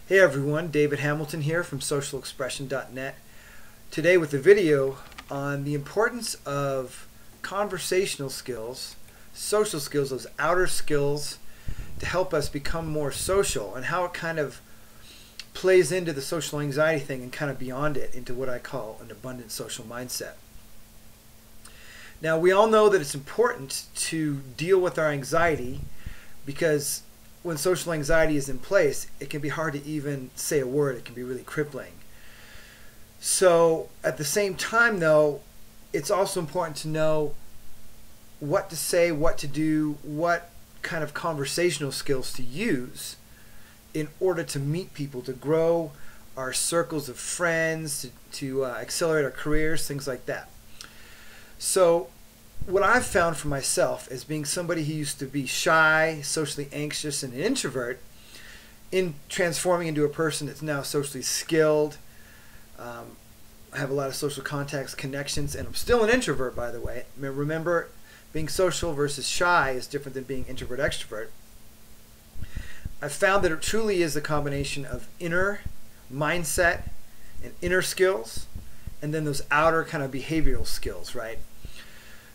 Hey everyone, David Hamilton here from socialexpression.net. Today with a video on the importance of conversational skills, social skills, those outer skills to help us become more social, and how it kind of plays into the social anxiety thing and kind of beyond it into what I call an abundant social mindset. Now, we all know that it's important to deal with our anxiety because when social anxiety is in place, it can be hard to even say a word. It can be really crippling. So at the same time, though, it's also important to know what to say, what to do, what kind of conversational skills to use in order to meet people, to grow our circles of friends, to accelerate our careers, things like that. So what I've found for myself as being somebody who used to be shy, socially anxious, and an introvert, in transforming into a person that's now socially skilled, I have a lot of social contacts, connections, and I'm still an introvert, by the way. Remember, being social versus shy is different than being introvert extrovert. I've found that it truly is a combination of inner mindset and inner skills, and then those outer kind of behavioral skills, right?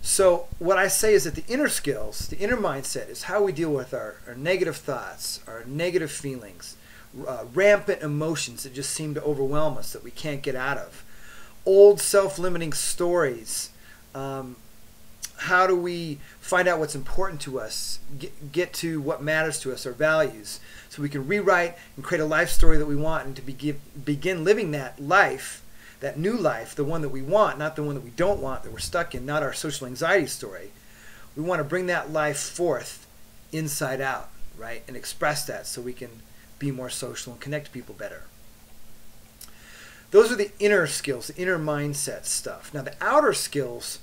So what I say is that the inner skills, the inner mindset, is how we deal with our negative thoughts, our negative feelings, rampant emotions that just seem to overwhelm us that we can't get out of, old self-limiting stories. How do we find out what's important to us, get to what matters to us, our values, so we can rewrite and create a life story that we want, and to begin living that life, that new life, the one that we want, not the one that we don't want, that we're stuck in, not our social anxiety story. We want to bring that life forth inside out, right? And express that so we can be more social and connect to people better. Those are the inner skills, the inner mindset stuff. Now the outer skills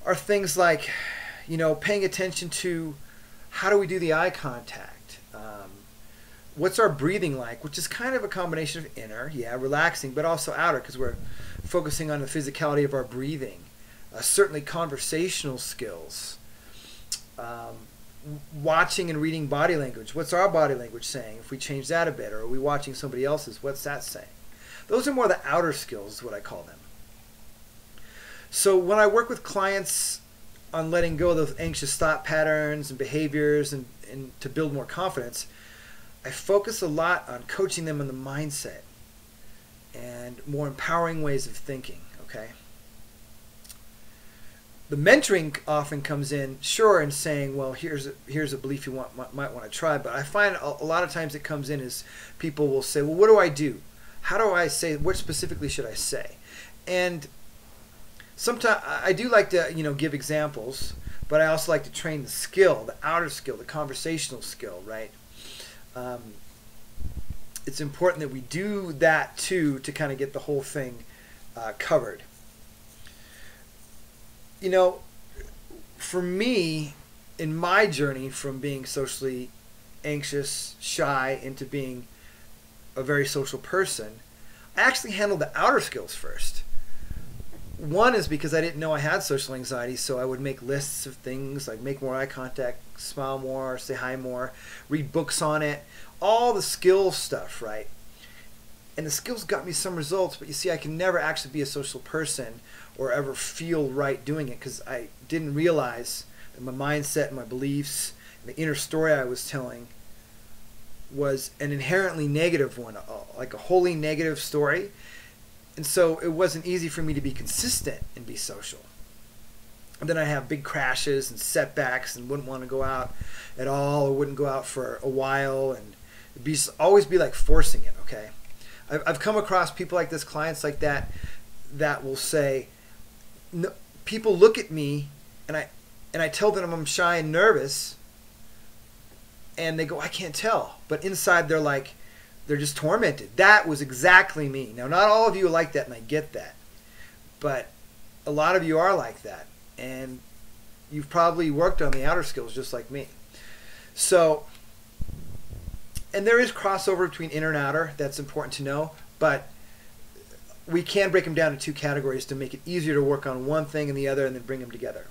are things like, paying attention to how do we do the eye contact? What's our breathing like, which is kind of a combination of inner, relaxing, but also outer, because we're focusing on the physicality of our breathing. Certainly conversational skills. Watching and reading body language. What's our body language saying? If we change that a bit, or are we watching somebody else's, what's that saying? Those are more the outer skills, is what I call them. So when I work with clients on letting go of those anxious thought patterns and behaviors and to build more confidence, I focus a lot on coaching them on the mindset and more empowering ways of thinking, okay? The mentoring often comes in, sure, and saying, well, here's a belief you might want to try, but I find a lot of times it comes in as people will say, well, what do I do? How do I say, what specifically should I say? And sometimes I do like to, give examples, but I also like to train the skill, the outer skill, the conversational skill, right? It's important that we do that too to kind of get the whole thing covered. For me, in my journey from being socially anxious, shy, into being a very social person, I actually handled the outer skills first. One is because I didn't know I had social anxiety, so I would make lists of things like make more eye contact, smile more, say hi more, read books on it, all the skills stuff, right? And the skills got me some results, but you see, I can never actually be a social person or ever feel right doing it because I didn't realize that my mindset and my beliefs and the inner story I was telling was an inherently negative one, like a wholly negative story. And so it wasn't easy for me to be consistent and be social. And then I have big crashes and setbacks and wouldn't want to go out at all, or wouldn't go out for a while, and always be like forcing it, okay? I've come across people like this, clients like that, that will say, no, people look at me and I tell them I'm shy and nervous, and they go, I can't tell. But inside they're just tormented. That was exactly me. Now, not all of you are like that, and I get that. But a lot of you are like that. And you've probably worked on the outer skills just like me. So, and there is crossover between inner and outer. That's important to know. But we can break them down into two categories to make it easier to work on one thing and the other and then bring them together.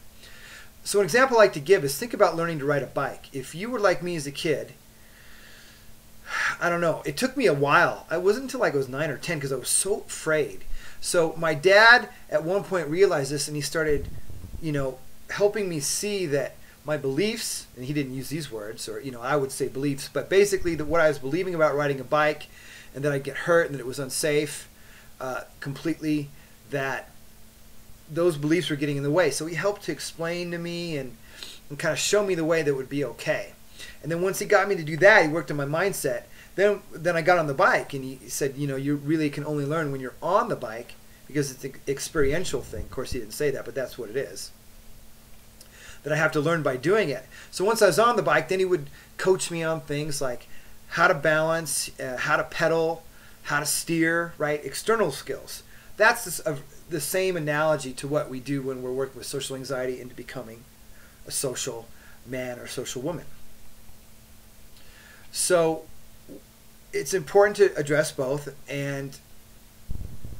So an example I like to give is think about learning to ride a bike. If you were like me as a kid, I don't know. It took me a while. It wasn't until like I was 9 or 10 because I was so afraid. So my dad at one point realized this, and he started, helping me see that my beliefs, and he didn't use these words, or I would say beliefs, but basically that what I was believing about riding a bike, and that I'd get hurt, and that it was unsafe, completely, that those beliefs were getting in the way. So he helped to explain to me and kind of show me the way that would be okay. And then once he got me to do that, he worked on my mindset. Then I got on the bike, and he said, you really can only learn when you're on the bike, because it's an experiential thing. Of course, he didn't say that, but that's what it is. That I have to learn by doing it. So once I was on the bike, then he would coach me on things like how to balance, how to pedal, how to steer, right? External skills. That's the same analogy to what we do when we're working with social anxiety into becoming a social man or social woman. So it's important to address both. And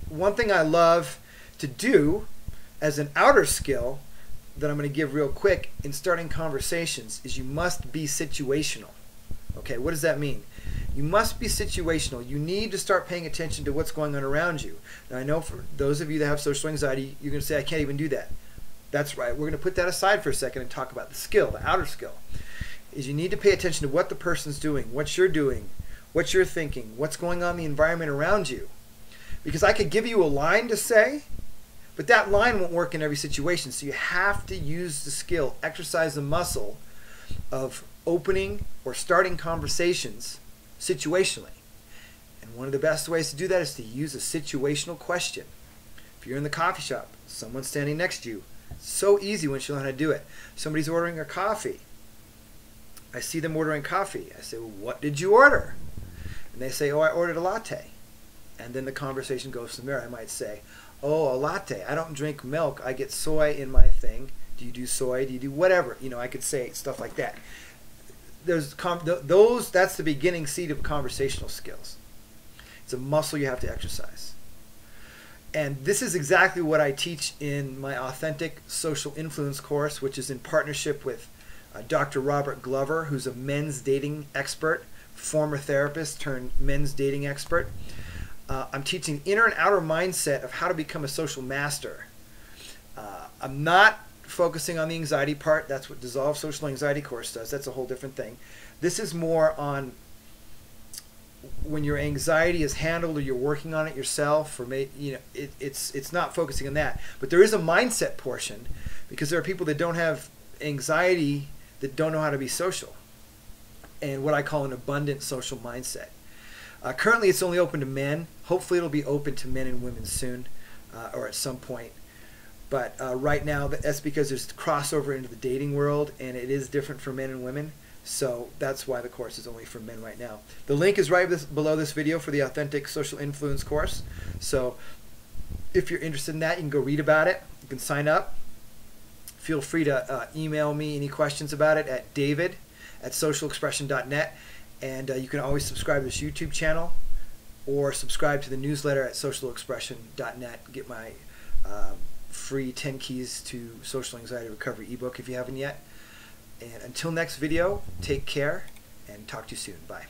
one thing I love to do as an outer skill that I'm going to give real quick in starting conversations is you must be situational. Okay, what does that mean? You must be situational. You need to start paying attention to what's going on around you. Now, I know for those of you that have social anxiety, you're going to say, I can't even do that. That's right. We're going to put that aside for a second and talk about the skill, the outer skill. Is you need to pay attention to what the person's doing, what you're doing, what you're thinking, what's going on in the environment around you. Because I could give you a line to say, but that line won't work in every situation. So you have to use the skill, exercise the muscle of opening or starting conversations situationally. And one of the best ways to do that is to use a situational question. If you're in the coffee shop, someone's standing next to you. It's so easy once you learn how to do it. Somebody's ordering a coffee. I see them ordering coffee. I say, well, what did you order? And they say, oh, I ordered a latte. And then the conversation goes from there. I might say, oh, a latte. I don't drink milk. I get soy in my thing. Do you do soy? Do you do whatever? I could say stuff like that. That's the beginning seed of conversational skills. It's a muscle you have to exercise. And this is exactly what I teach in my Authentic Social Influence course, which is in partnership with Dr. Robert Glover, who's a men's dating expert, former therapist turned men's dating expert. I'm teaching inner and outer mindset of how to become a social master. I'm not focusing on the anxiety part. That's what Dissolve Social Anxiety course does. That's a whole different thing. This is more on when your anxiety is handled or you're working on it yourself, or it's not focusing on that. But there is a mindset portion, because there are people that don't have anxiety that don't know how to be social, and what I call an abundant social mindset. Currently, it's only open to men. Hopefully, it'll be open to men and women soon, or at some point. But right now, that's because there's crossover into the dating world, and it is different for men and women. So that's why the course is only for men right now. The link is right below this video for the Authentic Social Influence course. So if you're interested in that, you can go read about it. You can sign up. Feel free to email me any questions about it at david@socialexpression.net. And you can always subscribe to this YouTube channel, or subscribe to the newsletter at socialexpression.net. Get my free 10 Keys to Social Anxiety Recovery ebook if you haven't yet. And until next video, take care and talk to you soon. Bye.